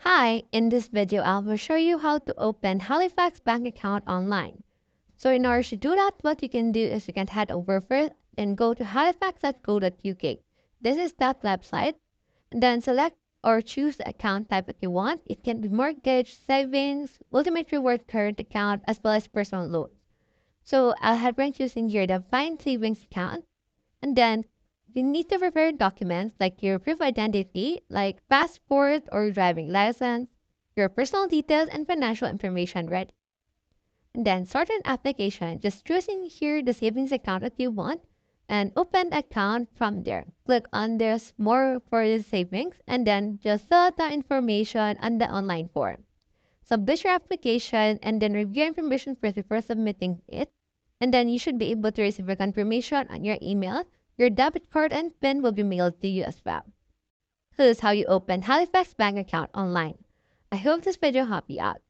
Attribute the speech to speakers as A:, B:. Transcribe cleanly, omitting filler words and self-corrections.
A: Hi, in this video, I will show you how to open Halifax bank account online. So in order to do that, what you can do is you can head over first and go to halifax.co.uk. This is that website. And then select or choose the account type that you want. It can be mortgage, savings, ultimate reward current account, as well as personal loans. So I'll have been choosing here the Find Savings account. And then you need to prepare documents like your proof of identity, like passport or driving license, your personal details, and financial information ready. And then start an application, just choosing here the savings account that you want and open account from there. Click on this more for the savings and then just fill out the information on the online form. Submit your application and then review your information first before submitting it. And then you should be able to receive a confirmation on your email. Your debit card and PIN will be mailed to you as well. So this is how you open Halifax bank account online. I hope this video helped you out.